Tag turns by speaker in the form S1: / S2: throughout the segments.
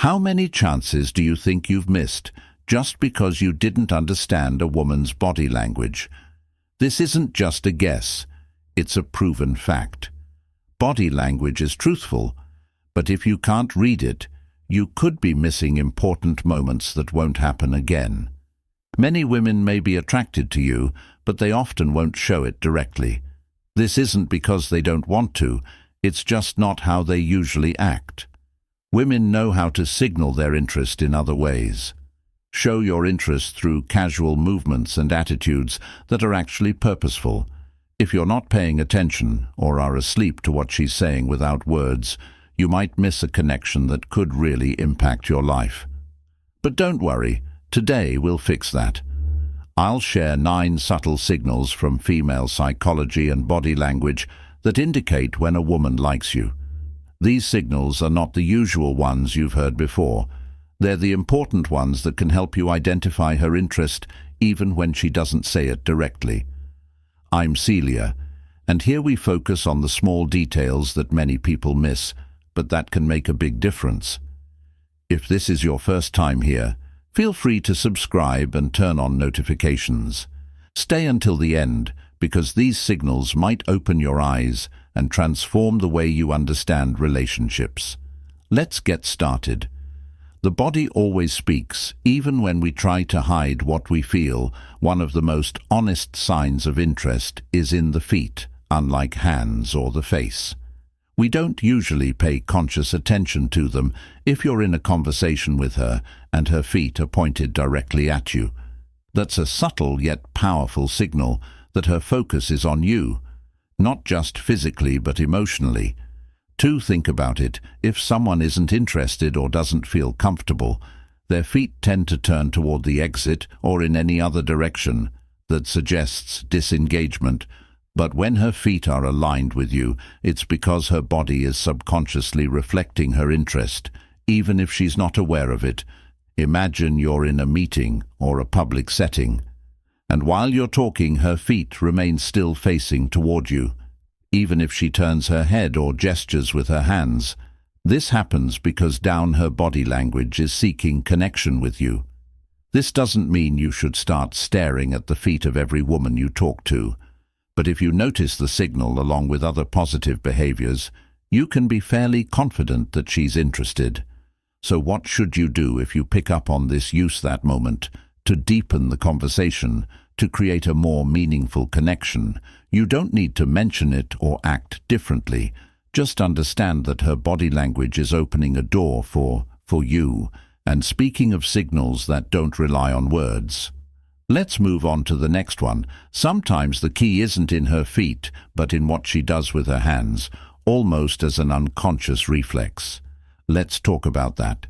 S1: How many chances do you think you've missed just because you didn't understand a woman's body language? This isn't just a guess, it's a proven fact. Body language is truthful, but if you can't read it, you could be missing important moments that won't happen again. Many women may be attracted to you, but they often won't show it directly. This isn't because they don't want to, it's just not how they usually act. Women know how to signal their interest in other ways. Show your interest through casual movements and attitudes that are actually purposeful. If you're not paying attention or are asleep to what she's saying without words, you might miss a connection that could really impact your life. But don't worry, today we'll fix that. I'll share 9 subtle signals from female psychology and body language that indicate when a woman likes you. These signals are not the usual ones you've heard before. They're the important ones that can help you identify her interest even when she doesn't say it directly. I'm Celia, and here we focus on the small details that many people miss, but that can make a big difference. If this is your first time here, feel free to subscribe and turn on notifications. Stay until the end, because these signals might open your eyes and transform the way you understand relationships. Let's get started. The body always speaks, even when we try to hide what we feel. One of the most honest signs of interest is in the feet, unlike hands or the face. We don't usually pay conscious attention to them if you're in a conversation with her and her feet are pointed directly at you. That's a subtle yet powerful signal that her focus is on you, not just physically but emotionally. To think about it, if someone isn't interested or doesn't feel comfortable, their feet tend to turn toward the exit or in any other direction that suggests disengagement. But when her feet are aligned with you, it's because her body is subconsciously reflecting her interest, even if she's not aware of it. Imagine you're in a meeting or a public setting, and while you're talking, her feet remain still facing toward you, even if she turns her head or gestures with her hands. This happens because her body language is seeking connection with you. This doesn't mean you should start staring at the feet of every woman you talk to, but if you notice the signal along with other positive behaviors, you can be fairly confident that she's interested. So what should you do if you pick up on this? Use that moment to deepen the conversation, to create a more meaningful connection. You don't need to mention it or act differently. Just understand that her body language is opening a door for you. And speaking of signals that don't rely on words, let's move on to the next one. Sometimes the key isn't in her feet, but in what she does with her hands, almost as an unconscious reflex. Let's talk about that.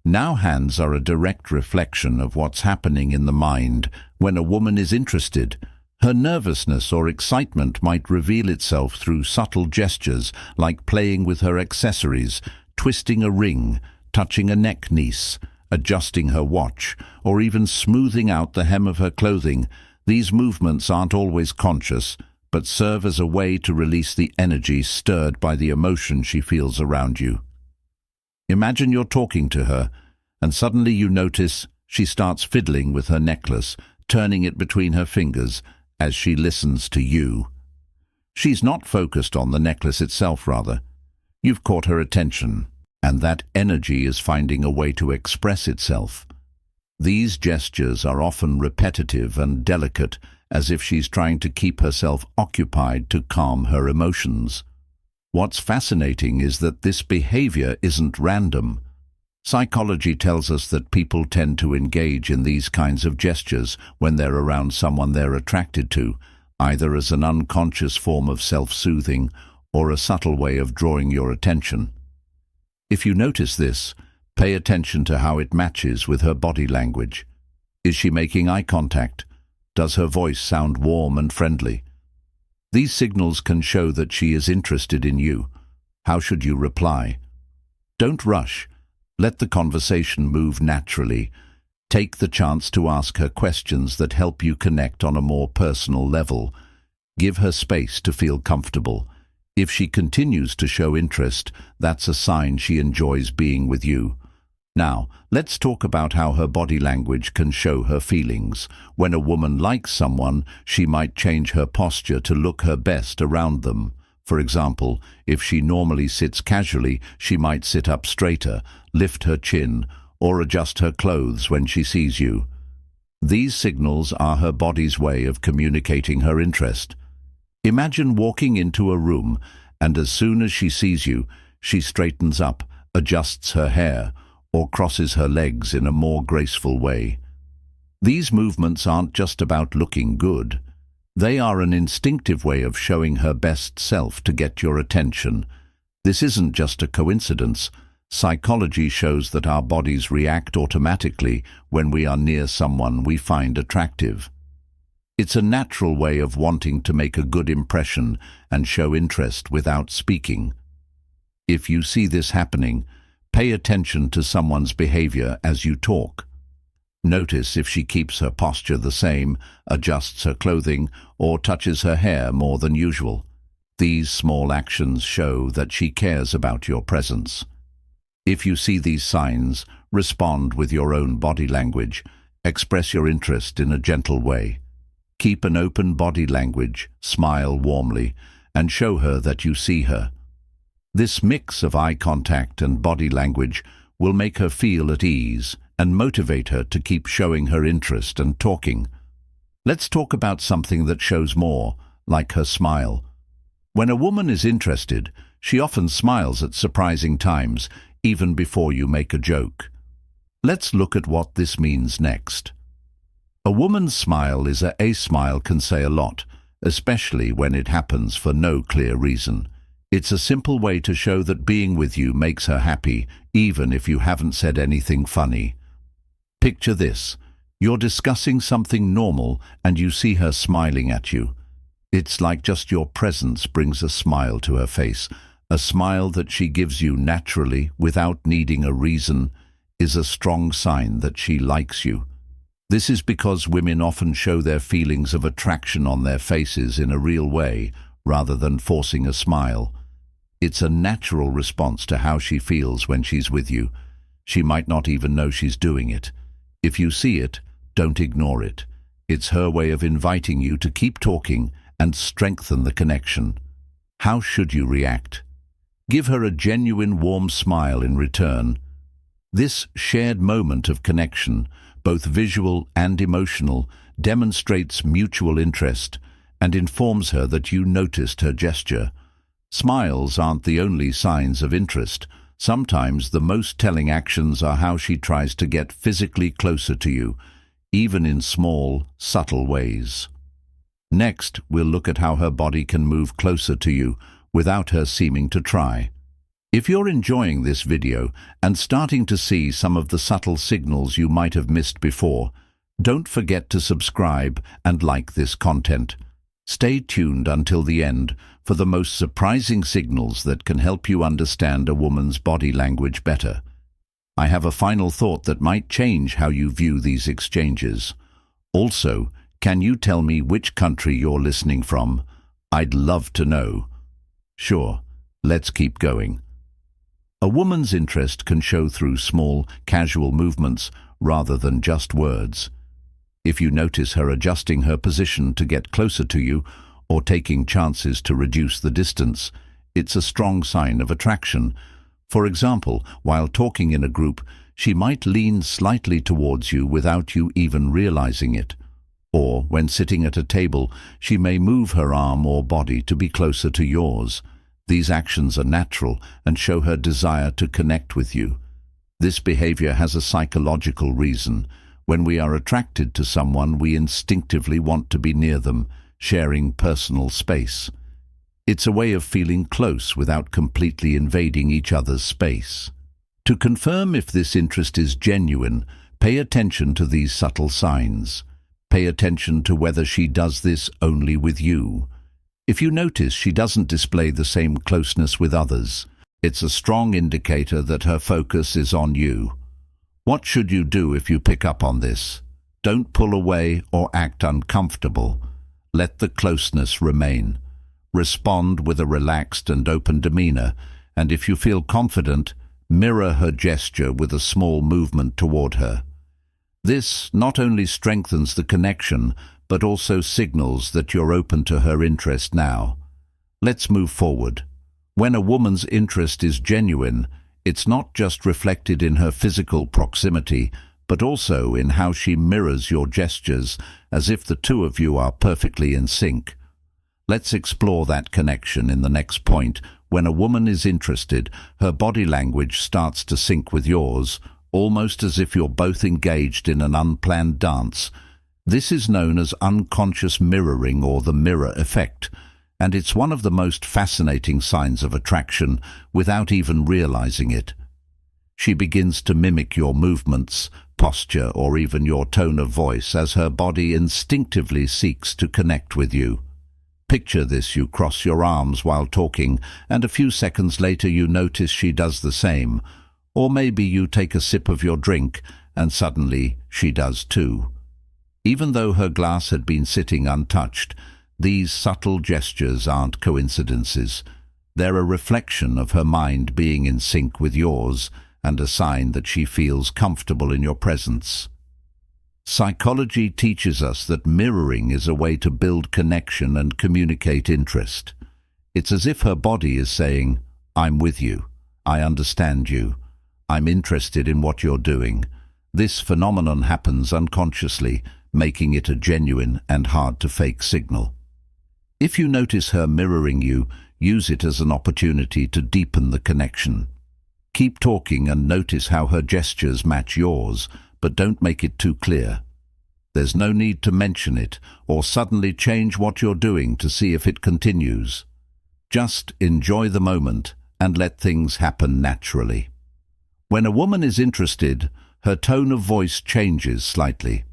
S1: Now, hands are a direct reflection of what's happening in the mind when a woman is interested. Her nervousness or excitement might reveal itself through subtle gestures like playing with her accessories, twisting a ring, touching a necklace, adjusting her watch, or even smoothing out the hem of her clothing. These movements aren't always conscious, but serve as a way to release the energy stirred by the emotion she feels around you. Imagine you're talking to her, and suddenly you notice she starts fiddling with her necklace, turning it between her fingers as she listens to you. She's not focused on the necklace itself, rather. You've caught her attention, and that energy is finding a way to express itself. These gestures are often repetitive and delicate, as if she's trying to keep herself occupied to calm her emotions. What's fascinating is that this behavior isn't random. Psychology tells us that people tend to engage in these kinds of gestures when they're around someone they're attracted to, either as an unconscious form of self-soothing or a subtle way of drawing your attention. If you notice this, pay attention to how it matches with her body language. Is she making eye contact? Does her voice sound warm and friendly? These signals can show that she is interested in you. How should you reply? Don't rush. Let the conversation move naturally. Take the chance to ask her questions that help you connect on a more personal level. Give her space to feel comfortable. If she continues to show interest, that's a sign she enjoys being with you. Now, let's talk about how her body language can show her feelings. When a woman likes someone, she might change her posture to look her best around them. For example, if she normally sits casually, she might sit up straighter, lift her chin, or adjust her clothes when she sees you. These signals are her body's way of communicating her interest. Imagine walking into a room, and as soon as she sees you, she straightens up, adjusts her hair, or crosses her legs in a more graceful way. These movements aren't just about looking good. They are an instinctive way of showing her best self to get your attention. This isn't just a coincidence. Psychology shows that our bodies react automatically when we are near someone we find attractive. It's a natural way of wanting to make a good impression and show interest without speaking. If you see this happening, pay attention to someone's behavior as you talk. Notice if she keeps her posture the same, adjusts her clothing, or touches her hair more than usual. These small actions show that she cares about your presence. If you see these signs, respond with your own body language. Express your interest in a gentle way. Keep an open body language, smile warmly, and show her that you see her. This mix of eye contact and body language will make her feel at ease and motivate her to keep showing her interest and talking. Let's talk about something that shows more, like her smile. When a woman is interested, she often smiles at surprising times, even before you make a joke. Let's look at what this means next. A woman's smile a smile can say a lot, especially when it happens for no clear reason. It's a simple way to show that being with you makes her happy, even if you haven't said anything funny. Picture this. You're discussing something normal and you see her smiling at you. It's like just your presence brings a smile to her face. A smile that she gives you naturally, without needing a reason, is a strong sign that she likes you. This is because women often show their feelings of attraction on their faces in a real way, rather than forcing a smile. It's a natural response to how she feels when she's with you. She might not even know she's doing it. If you see it, don't ignore it. It's her way of inviting you to keep talking and strengthen the connection. How should you react? Give her a genuine warm smile in return. This shared moment of connection, both visual and emotional, demonstrates mutual interest and informs her that you noticed her gesture. Smiles aren't the only signs of interest. Sometimes the most telling actions are how she tries to get physically closer to you, even in small, subtle ways. Next, we'll look at how her body can move closer to you without her seeming to try. If you're enjoying this video and starting to see some of the subtle signals you might have missed before, don't forget to subscribe and like this content. Stay tuned until the end for the most surprising signals that can help you understand a woman's body language better. I have a final thought that might change how you view these exchanges. Also, can you tell me which country you're listening from? I'd love to know. Sure, let's keep going. A woman's interest can show through small, casual movements rather than just words. If you notice her adjusting her position to get closer to you or taking chances to reduce the distance, it's a strong sign of attraction. For example, while talking in a group, she might lean slightly towards you without you even realizing it. Or, when sitting at a table, she may move her arm or body to be closer to yours. These actions are natural and show her desire to connect with you. This behavior has a psychological reason. When we are attracted to someone, we instinctively want to be near them, sharing personal space. It's a way of feeling close without completely invading each other's space. To confirm if this interest is genuine, pay attention to these subtle signs. Pay attention to whether she does this only with you. If you notice she doesn't display the same closeness with others, it's a strong indicator that her focus is on you. What should you do if you pick up on this? Don't pull away or act uncomfortable. Let the closeness remain. Respond with a relaxed and open demeanor, and if you feel confident, mirror her gesture with a small movement toward her. This not only strengthens the connection, but also signals that you're open to her interest now. Let's move forward. When a woman's interest is genuine, it's not just reflected in her physical proximity, but also in how she mirrors your gestures, as if the two of you are perfectly in sync. Let's explore that connection in the next point. When a woman is interested, her body language starts to sync with yours, almost as if you're both engaged in an unplanned dance. This is known as unconscious mirroring, or the mirror effect, and it's one of the most fascinating signs of attraction without even realizing it. She begins to mimic your movements, posture, or even your tone of voice as her body instinctively seeks to connect with you. Picture this: you cross your arms while talking, and a few seconds later you notice she does the same. Or maybe you take a sip of your drink, and suddenly she does too. Even though her glass had been sitting untouched, these subtle gestures aren't coincidences. They're a reflection of her mind being in sync with yours, and a sign that she feels comfortable in your presence. Psychology teaches us that mirroring is a way to build connection and communicate interest. It's as if her body is saying, "I'm with you, I understand you, I'm interested in what you're doing." This phenomenon happens unconsciously, making it a genuine and hard-to-fake signal. If you notice her mirroring you, use it as an opportunity to deepen the connection. Keep talking and notice how her gestures match yours, but don't make it too clear. There's no need to mention it or suddenly change what you're doing to see if it continues. Just enjoy the moment and let things happen naturally. When a woman is interested, her tone of voice changes slightly.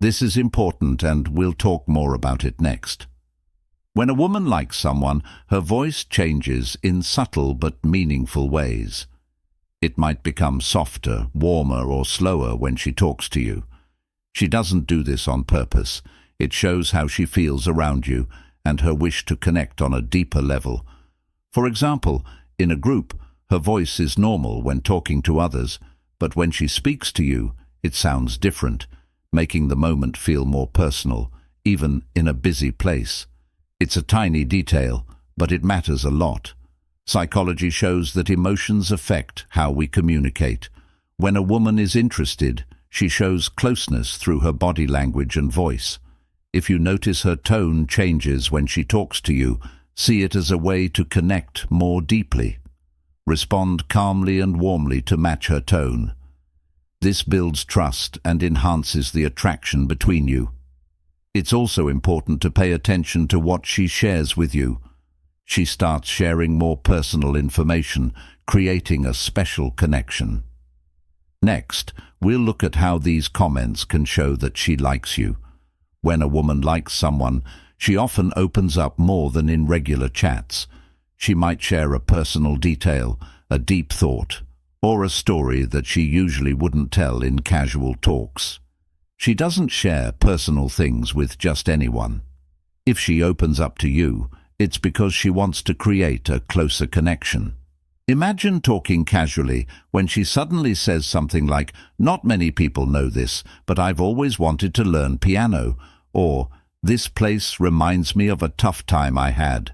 S1: This is important, and we'll talk more about it next. When a woman likes someone, her voice changes in subtle but meaningful ways. It might become softer, warmer, or slower when she talks to you. She doesn't do this on purpose. It shows how she feels around you and her wish to connect on a deeper level. For example, in a group, her voice is normal when talking to others, but when she speaks to you, it sounds different, making the moment feel more personal, even in a busy place. It's a tiny detail, but it matters a lot. Psychology shows that emotions affect how we communicate. When a woman is interested, she shows closeness through her body language and voice. If you notice her tone changes when she talks to you, see it as a way to connect more deeply. Respond calmly and warmly to match her tone. This builds trust and enhances the attraction between you. It's also important to pay attention to what she shares with you. She starts sharing more personal information, creating a special connection. Next, we'll look at how these comments can show that she likes you. When a woman likes someone, she often opens up more than in regular chats. She might share a personal detail, a deep thought, or a story that she usually wouldn't tell in casual talks. She doesn't share personal things with just anyone. If she opens up to you, it's because she wants to create a closer connection. Imagine talking casually when she suddenly says something like, "Not many people know this, but I've always wanted to learn piano," or "This place reminds me of a tough time I had."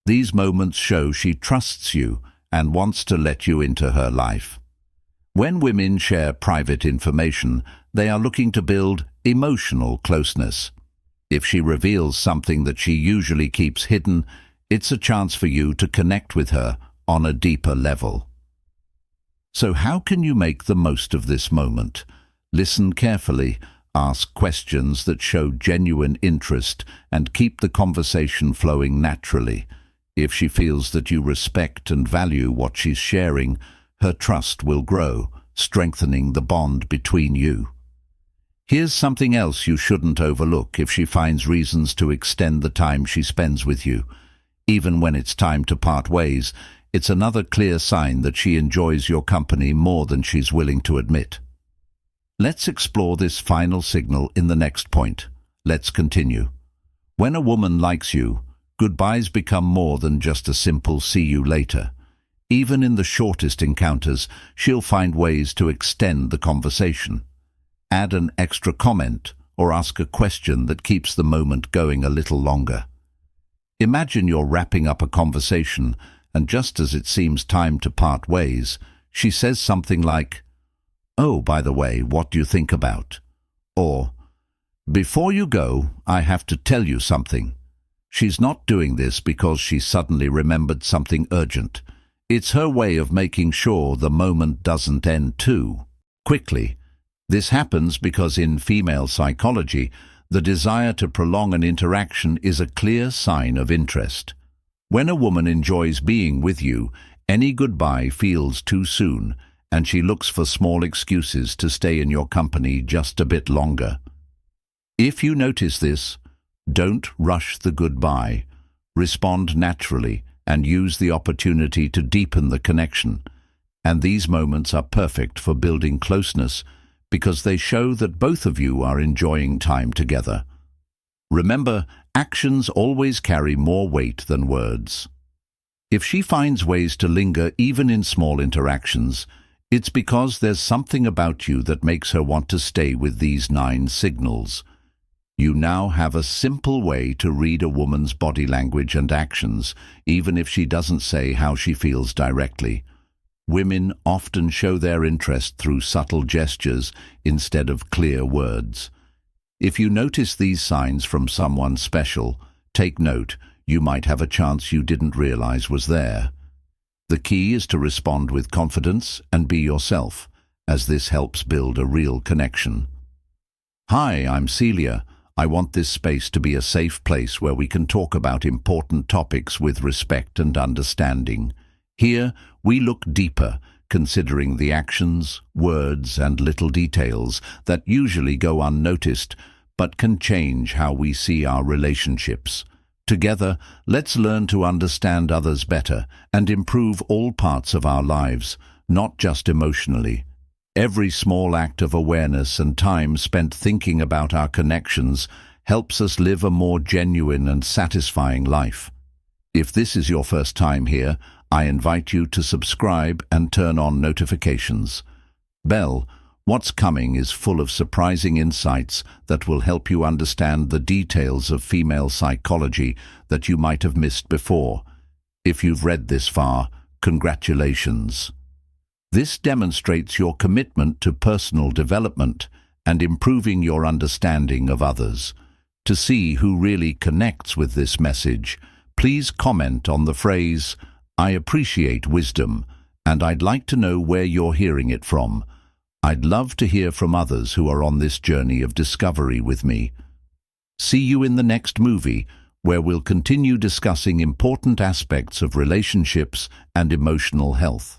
S1: These moments show she trusts you and wants to let you into her life. When women share private information, they are looking to build emotional closeness. If she reveals something that she usually keeps hidden, it's a chance for you to connect with her on a deeper level. So how can you make the most of this moment? Listen carefully, ask questions that show genuine interest, and keep the conversation flowing naturally. If she feels that you respect and value what she's sharing, her trust will grow, strengthening the bond between you. Here's something else you shouldn't overlook. If she finds reasons to extend the time she spends with you, even when it's time to part ways, it's another clear sign that she enjoys your company more than she's willing to admit. Let's explore this final signal in the next point. Let's continue. When a woman likes you, goodbyes become more than just a simple "see you later." Even in the shortest encounters, she'll find ways to extend the conversation. Add an extra comment or ask a question that keeps the moment going a little longer. Imagine you're wrapping up a conversation, and just as it seems time to part ways, she says something like, "Oh, by the way, what do you think about?" Or, "Before you go, I have to tell you something." She's not doing this because she suddenly remembered something urgent. It's her way of making sure the moment doesn't end too quickly. This happens because in female psychology, the desire to prolong an interaction is a clear sign of interest. When a woman enjoys being with you, any goodbye feels too soon, and she looks for small excuses to stay in your company just a bit longer. If you notice this, don't rush the goodbye. Respond naturally and use the opportunity to deepen the connection. And these moments are perfect for building closeness because they show that both of you are enjoying time together. Remember, actions always carry more weight than words. If she finds ways to linger even in small interactions, it's because there's something about you that makes her want to stay with these 9 signals. You now have a simple way to read a woman's body language and actions, even if she doesn't say how she feels directly. Women often show their interest through subtle gestures instead of clear words. If you notice these signs from someone special, take note. You might have a chance you didn't realize was there. The key is to respond with confidence and be yourself, as this helps build a real connection. Hi, I'm Celia. I want this space to be a safe place where we can talk about important topics with respect and understanding. Here, we look deeper, considering the actions, words, and little details that usually go unnoticed, but can change how we see our relationships. Together, let's learn to understand others better and improve all parts of our lives, not just emotionally. Every small act of awareness and time spent thinking about our connections helps us live a more genuine and satisfying life. If this is your first time here, I invite you to subscribe and turn on notifications. Bell, what's coming is full of surprising insights that will help you understand the details of female psychology that you might have missed before. If you've read this far, congratulations. This demonstrates your commitment to personal development and improving your understanding of others. To see who really connects with this message, please comment on the phrase, "I appreciate wisdom, and I'd like to know where you're hearing it from." I'd love to hear from others who are on this journey of discovery with me. See you in the next movie, where we'll continue discussing important aspects of relationships and emotional health.